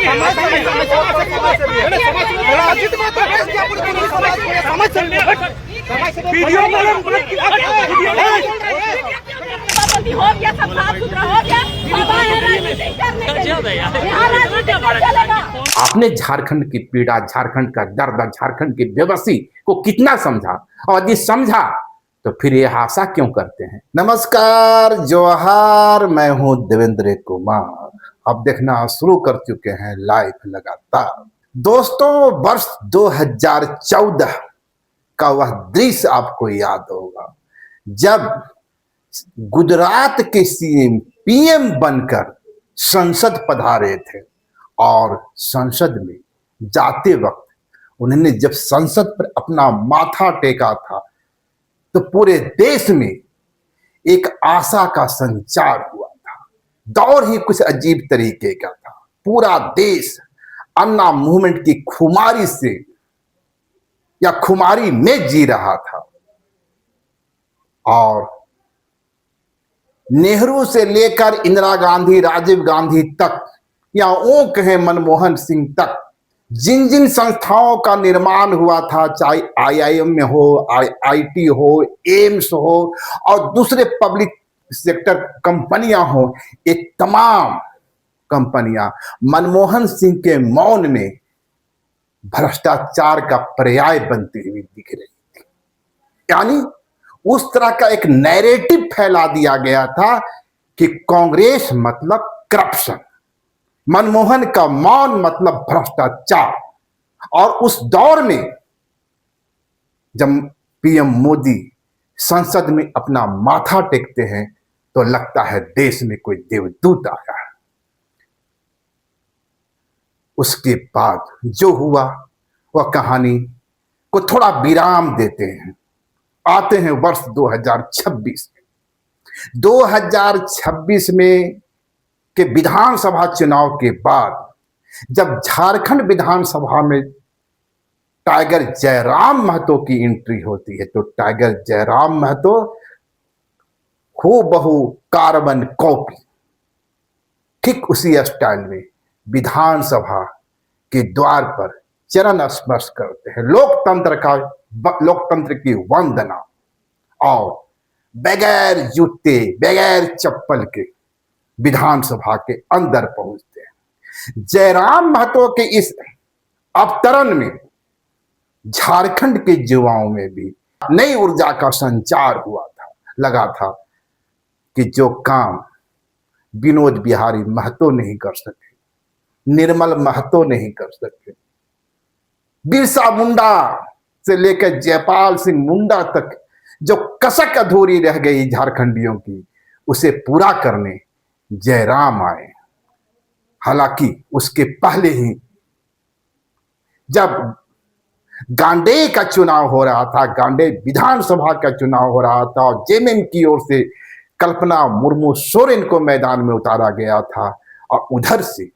हो गया, सब साफ सुथरा हो गया। आपने झारखंड की पीड़ा, झारखंड का दर्द, झारखंड की बेबसी को कितना समझा, और यदि समझा तो फिर ये आशा क्यों करते हैं। नमस्कार, जोहार, मैं हूं देवेंद्र कुमार। अब देखना शुरू कर चुके हैं लाइव लगातार। दोस्तों, वर्ष 2014 का वह दृश्य आपको याद होगा जब गुजरात के सीएम पीएम बनकर संसद पधारे थे, और संसद में जाते वक्त उन्होंने जब संसद पर अपना माथा टेका था तो पूरे देश में एक आशा का संचार हुआ था। दौर ही कुछ अजीब तरीके का था। पूरा देश अन्ना मूवमेंट की खुमारी से या खुमारी में जी रहा था, और नेहरू से लेकर इंदिरा गांधी, राजीव गांधी तक, या वो कहें मनमोहन सिंह तक, जिन जिन संस्थाओं का निर्माण हुआ था, चाहे आईआईएम में हो, आईआईटी हो, एम्स हो, और दूसरे पब्लिक सेक्टर कंपनियां हो, ये तमाम कंपनियां मनमोहन सिंह के मौन में भ्रष्टाचार का पर्याय बनती हुई दिख रही थी। यानी उस तरह का एक नैरेटिव फैला दिया गया था कि कांग्रेस मतलब करप्शन, मनमोहन का मौन मतलब भ्रष्टाचार। और उस दौर में जब पीएम मोदी संसद में अपना माथा टेकते हैं तो लगता है देश में कोई देवदूत आया है। उसके बाद जो हुआ वह कहानी को थोड़ा विराम देते हैं। आते हैं वर्ष 2026 में। 2026 में के विधानसभा चुनाव के बाद जब झारखंड विधानसभा में टाइगर जयराम महतो की एंट्री होती है, तो टाइगर जयराम महतो हूबहू कार्बन कॉपी ठीक उसी स्टाइल में विधानसभा के द्वार पर चरण स्पर्श करते हैं। लोकतंत्र की वंदना, और बगैर जूते, बगैर चप्पल के विधानसभा के अंदर पहुंचते हैं। जयराम महतो के इस अवतरण में झारखंड के युवाओं में भी नई ऊर्जा का संचार हुआ था। लगा था कि जो काम विनोद बिहारी महतो नहीं कर सके, निर्मल महतो नहीं कर सके, बिरसा मुंडा से लेकर जयपाल सिंह मुंडा तक जो कसक अधूरी रह गई झारखंडियों की, उसे पूरा करने जयराम आए। हालांकि उसके पहले ही जब गांडेय का चुनाव हो रहा था, गांडेय विधानसभा का चुनाव हो रहा था, और जेएमएम की ओर से कल्पना मुर्मू सोरेन को मैदान में उतारा गया था, और उधर से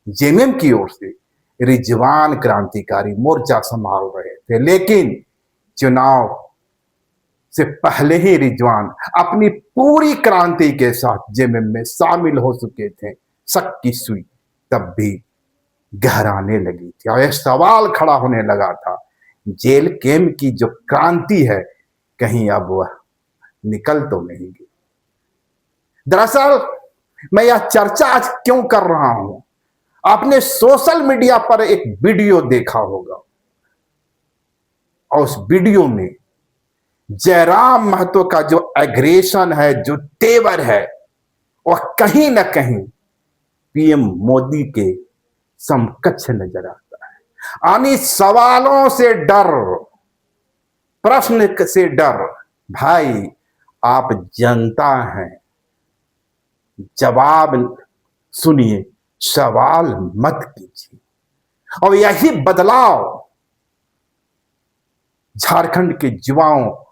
जेएमएम की ओर से रिजवान क्रांतिकारी मोर्चा संभाल रहे थे। लेकिन चुनाव से पहले ही रिजवान अपनी पूरी क्रांति के साथ जेएमएम में शामिल हो चुके थे। शक की सुई तब भी गहराने लगी थी, और यह सवाल खड़ा होने लगा था, जेल कैंप की जो क्रांति है कहीं अब वह निकल तो नहीं गई। दरअसल मैं यह चर्चा आज क्यों कर रहा हूं, आपने सोशल मीडिया पर एक वीडियो देखा होगा, और उस वीडियो में जयराम महतो का जो एग्रेशन है, जो तेवर है, वह कहीं ना कहीं पीएम मोदी के समकक्ष नजर आता है। यानी सवालों से डर, प्रश्न से डर। भाई, आप जनता हैं, जवाब सुनिए, सवाल मत कीजिए। और यही बदलाव झारखंड के युवाओं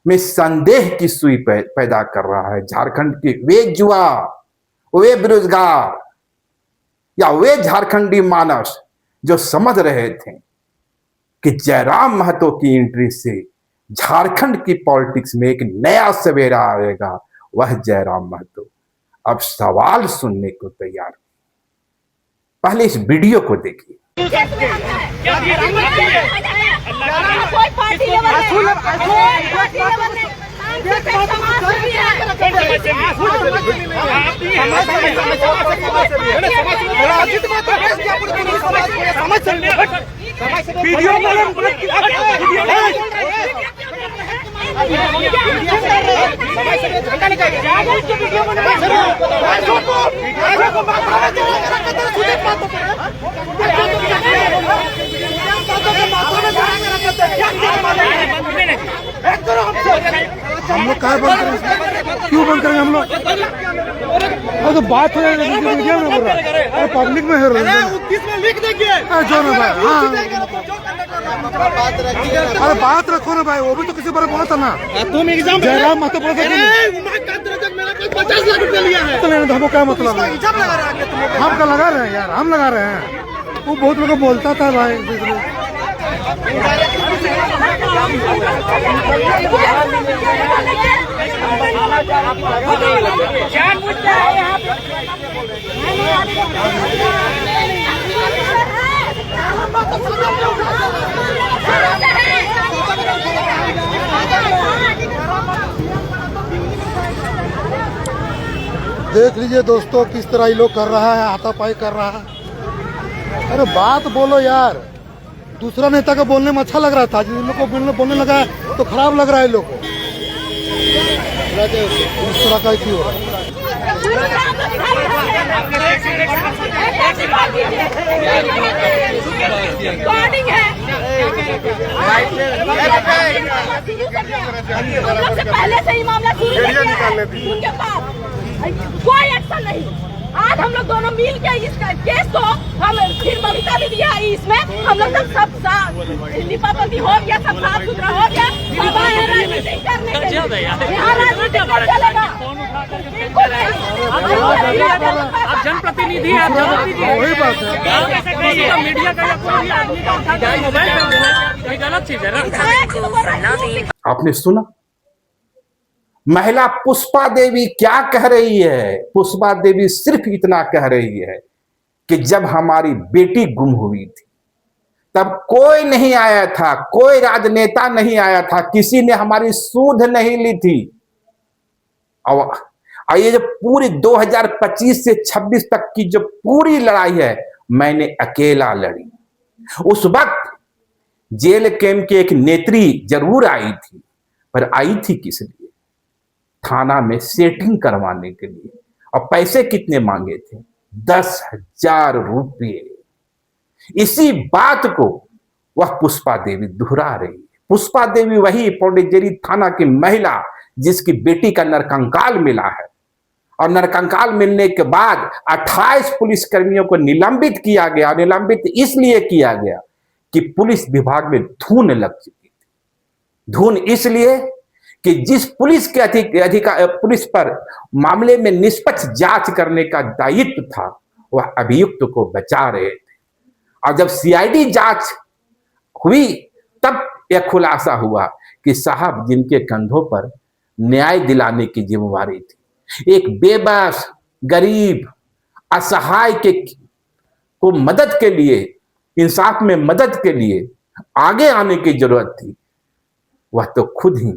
में संदेह की सुई पैदा कर रहा है। झारखंड के वे युवा, वे बेरोजगार, या वे झारखंडी मानस जो समझ रहे थे कि जयराम महतो की एंट्री से झारखंड की पॉलिटिक्स में एक नया सवेरा आएगा, वह जयराम महतो अब सवाल सुनने को तैयार। पहले इस वीडियो को देखिए। कोई पार्टी लेवल हम लोग कहाँ बंद करें? क्यों बंद करेंगे हम लोग? अरे तो बात हो रही है, मीडिया में बोल रहा है, अरे पब्लिक में हो रही है, लिख देंगे जो ना भाई। हाँ अरे बात रखो ना भाई, वो भी तो किसी बारे बोला था ना। तुम एग्जाम जयराम महतो बोला था 50 लाख रुपया लिया है तो हमको क्या मतलब है? हम क्या लगा रहे हैं यार, हम लगा रहे हैं। वो बहुत लोग बोलता था भाई। देख लीजिए दोस्तों किस तरह ये लोग कर रहा है, हाथापाई कर रहा है। अरे बात बोलो यार, दूसरा नेता को बोलने में अच्छा लग रहा था, जिन लोग को बोलने लगा है तो खराब लग रहा है लोग को। इस तरह का क्यों हो रहा है? पहले से ही मामला शुरू उनके पास कोई एक्शन नहीं। आज हम लोग दोनों मिल के इस केस को हम फिर बबीता भी दिया, इसमें हम लोग सब लिपापोती हो गया, सब साफ सुथरा हो गया। राजनीति करने के लिए यहाँ राजनीति चलेगा बिल्कुल नहीं। आप जनप्रतिनिधि हैं, वही बात है। मीडिया का या कोई भी आदमी का उठा के मोबाइल कर देना ये गलत चीज है ना। आपने सुना महिला पुष्पा देवी क्या कह रही है? पुष्पा देवी सिर्फ इतना कह रही है कि जब हमारी बेटी गुम हुई थी तब कोई नहीं आया था, कोई राजनेता नहीं आया था, किसी ने हमारी सूध नहीं ली थी। और ये जो पूरी 2025 से 26 तक की जो पूरी लड़ाई है मैंने अकेला लड़ी। उस वक्त जेल कैंप की एक नेत्री जरूर आई थी, पर आई थी किस लिए? थाना में सेटिंग करवाने के लिए। और पैसे कितने मांगे थे? 10,000 रुपये। इसी बात को वह पुष्पा देवी दोहरा रही है। पुष्पा देवी वही पौंडीचेरी थाना की महिला जिसकी बेटी का नरकंकाल मिला है, और नरकंकाल मिलने के बाद 28 पुलिसकर्मियों को निलंबित किया गया। निलंबित इसलिए किया गया कि पुलिस विभाग में धून लग चुकी थी। धून इसलिए कि जिस पुलिस के पुलिस पर मामले में निष्पक्ष जांच करने का दायित्व था वह अभियुक्त को बचा रहे थे। और जब सीआईडी जांच हुई तब यह खुलासा हुआ कि साहब जिनके कंधों पर न्याय दिलाने की जिम्मेवारी थी, एक बेबस गरीब असहाय को मदद के लिए, इंसाफ में मदद के लिए आगे आने की जरूरत थी, वह तो खुद ही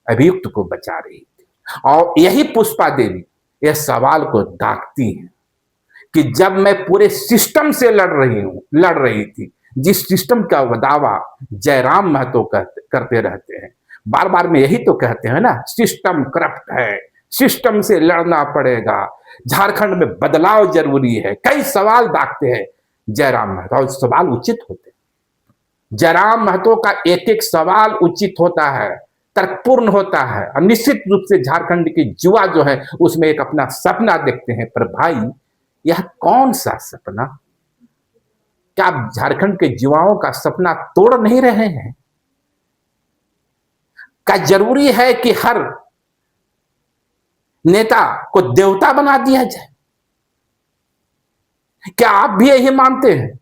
अभियुक्त को बचा रही थी। और यही पुष्पा देवी यह सवाल को दागती है कि जब मैं पूरे सिस्टम से लड़ रही थी, जिस सिस्टम का दावा जयराम महतो करते रहते हैं, बार बार में यही तो कहते हैं ना, सिस्टम करप्ट है, सिस्टम से लड़ना पड़ेगा, झारखंड में बदलाव जरूरी है। कई सवाल दागते हैं जयराम महतो, और सवाल उचित होते हैं। जयराम महतो का एक एक सवाल उचित होता है, तर्कपूर्ण होता है, और निश्चित रूप से झारखंड की युवा जो है उसमें एक अपना सपना देखते हैं। पर भाई यह कौन सा सपना? क्या आप झारखंड के युवाओं का सपना तोड़ नहीं रहे हैं? क्या जरूरी है कि हर नेता को देवता बना दिया जाए? क्या आप भी यही मानते हैं?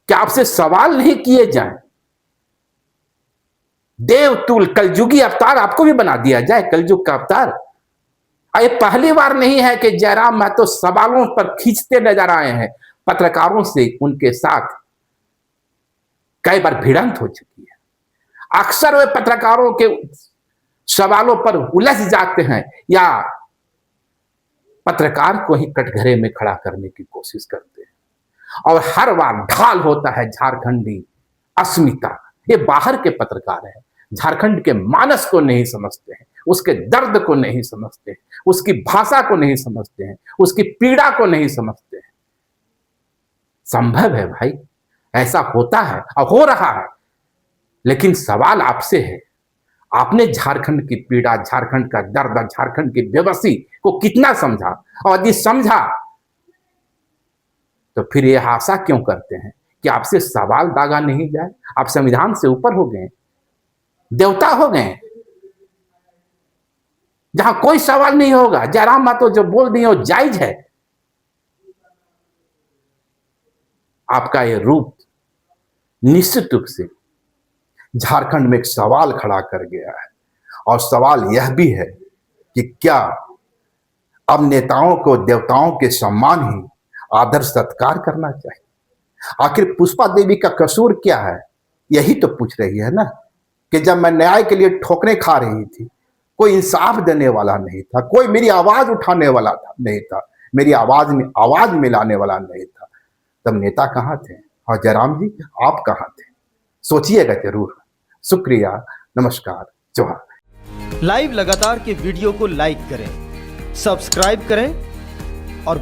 क्या आपसे सवाल नहीं किए जाएं? देवतुल कलयुगी अवतार आपको भी बना दिया जाए, कलयुग का अवतार। ये पहली बार नहीं है कि जयराम महतो सवालों पर खींचते नजर आए हैं। पत्रकारों से उनके साथ कई बार भिड़ंत हो चुकी है। अक्सर वे पत्रकारों के सवालों पर उलझ जाते हैं या पत्रकार को ही कटघरे में खड़ा करने की कोशिश करते हैं और हर बार ढाल होता है झारखंडी अस्मिता। ये बाहर के पत्रकार हैं, झारखंड के मानस को नहीं समझते हैं, उसके दर्द को नहीं समझते हैं, उसकी भाषा को नहीं समझते हैं, उसकी पीड़ा को नहीं समझते हैं। संभव है भाई, ऐसा होता है और हो रहा है, लेकिन सवाल आपसे है, आपने झारखंड की पीड़ा, झारखंड का दर्द, झारखंड की बेबसी को कितना समझा? और यदि समझा तो फिर यह आशा क्यों करते हैं कि आपसे सवाल दागा नहीं जाए? आप संविधान से ऊपर हो गए, देवता हो गए, जहां कोई सवाल नहीं होगा। जयराम महतो जो बोल दिए वो जायज है। आपका यह रूप निश्चित रूप से झारखंड में एक सवाल खड़ा कर गया है, और सवाल यह भी है कि क्या अब नेताओं को देवताओं के सम्मान ही आदर सत्कार करना चाहिए? आखिर पुष्पा देवी का कसूर क्या है? यही तो पूछ रही है ना, कि जब मैं न्याय के लिए ठोकरें खा रही थी, कोई इंसाफ देने वाला नहीं था, कोई मेरी आवाज उठाने वाला नहीं था, मेरी आवाज में आवाज मिलाने वाला नहीं था, तब नेता कहां थे? और जयराम जी आप कहां थे? सोचिएगा जरूर। शुक्रिया, नमस्कार, जोहार। लाइव लगातार के वीडियो को लाइक करें, सब्सक्राइब करें